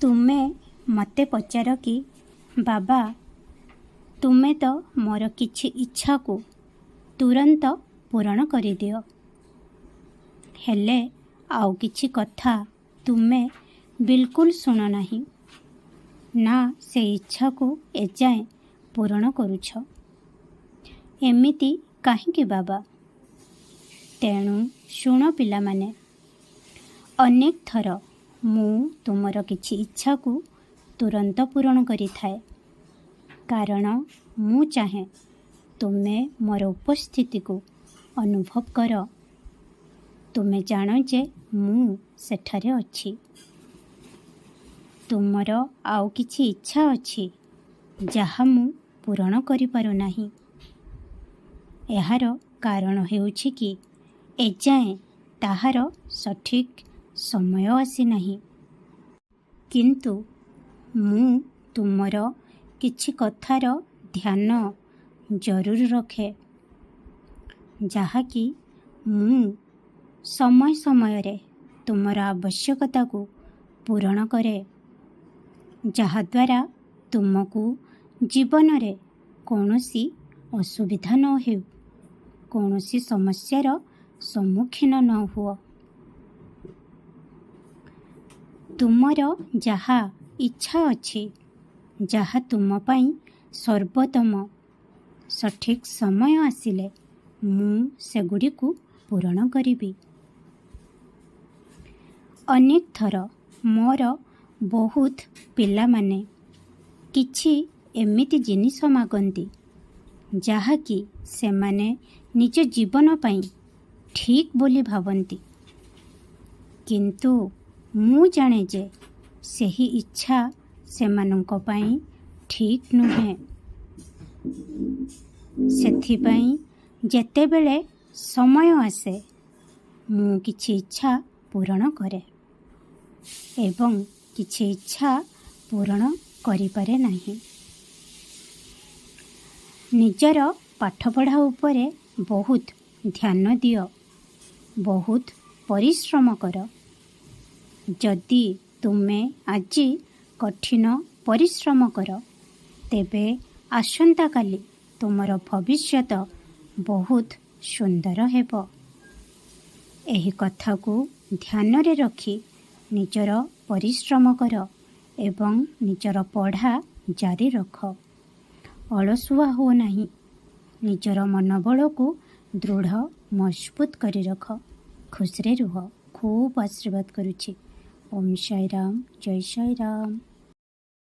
ତୁମେ ମୋତେ ପଚାର କି ବାବା, ତୁମେ ତ ମୋର କିଛି ଇଚ୍ଛାକୁ ତୁରନ୍ତ ପୂରଣ କରିଦିଅ, ହେଲେ ଆଉ କିଛି କଥା ତୁମେ ବିଲକୁଲ ଶୁଣ ନାହିଁ, ନା ସେ ଇଚ୍ଛାକୁ ଏଯାଏଁ ପୂରଣ କରୁଛ। ଏମିତି କାହିଁକି ବାବା? ତେଣୁ ଶୁଣ ପିଲାମାନେ, ଅନେକ ଥର ମୁଁ ତୁମର କିଛି ଇଚ୍ଛାକୁ ତୁରନ୍ତ ପୂରଣ କରିଥାଏ, କାରଣ ମୁଁ ଚାହେଁ ତୁମେ ମୋର ଉପସ୍ଥିତିକୁ ଅନୁଭବ କର। ତୁମେ ଜାଣ ଯେ ମୁଁ ସେଠାରେ ଅଛି। ତୁମର ଆଉ କିଛି ଇଚ୍ଛା ଅଛି ଯାହା ମୁଁ ପୂରଣ କରିପାରୁନାହିଁ। ଏହାର କାରଣ ହେଉଛି କି ଏଯାଏଁ ତାହାର ସଠିକ୍ ସମୟ ଆସିନାହିଁ। କିନ୍ତୁ ମୁଁ ତୁମର କିଛି କଥାର ଧ୍ୟାନ ଜରୁର ରଖେ, ଯାହାକି ମୁଁ ସମୟ ସମୟରେ ତୁମର ଆବଶ୍ୟକତାକୁ ପୂରଣ କରେ, ଯାହାଦ୍ୱାରା ତୁମକୁ ଜୀବନରେ କୌଣସି ଅସୁବିଧା ନ ହେଉ, କୌଣସି ସମସ୍ୟାର ସମ୍ମୁଖୀନ ନ ହୁଅ। ତୁମର ଯାହା ଇଚ୍ଛା ଅଛି, ଯାହା ତୁମ ପାଇଁ ସର୍ବୋତ୍ତମ, ସଠିକ୍ ସମୟ ଆସିଲେ ମୁଁ ସେଗୁଡ଼ିକୁ ପୂରଣ କରିବି। ଅନେକ ଥର ମୋର ବହୁତ ପିଲାମାନେ କିଛି ଏମିତି ଜିନିଷ ମାଗନ୍ତି ଯାହାକି ସେମାନେ ନିଜ ଜୀବନ ପାଇଁ ଠିକ୍ ବୋଲି ଭାବନ୍ତି, କିନ୍ତୁ ମୁଁ ଜାଣେ ଯେ ସେହି ଇଚ୍ଛା ସେମାନଙ୍କ ପାଇଁ ଠିକ୍ ନୁହେଁ। ସେଥିପାଇଁ ଯେତେବେଳେ ସମୟ ଆସେ ମୁଁ କିଛି ଇଚ୍ଛା ପୂରଣ କରେ ଏବଂ କିଛି ଇଚ୍ଛା ପୂରଣ କରିପାରେ ନାହିଁ। ନିଜର ପାଠପଢ଼ା ଉପରେ ବହୁତ ଧ୍ୟାନ ଦିଅ, ବହୁତ ପରିଶ୍ରମ କର। ଯଦି ତୁମେ ଆଜି କଠିନ ପରିଶ୍ରମ କର, ତେବେ ଆସନ୍ତାକାଲି ତୁମର ଭବିଷ୍ୟତ ବହୁତ ସୁନ୍ଦର ହେବ। ଏହି କଥାକୁ ଧ୍ୟାନରେ ରଖି ନିଜର ପରିଶ୍ରମ କର ଏବଂ ନିଜର ପଢ଼ା ଜାରି ରଖ। ଅଳସୁଆ ହୁଅ ନାହିଁ। ନିଜର ମନୋବଳକୁ ଦୃଢ଼ ମଜବୁତ କରି ରଖ। ଖୁସିରେ ରୁହ। ଖୁବ୍ ଆଶୀର୍ବାଦ କରୁଛି। ଓମ୍ ସାଇ ରାମ, ଜୟ ସାଇ ରାମ।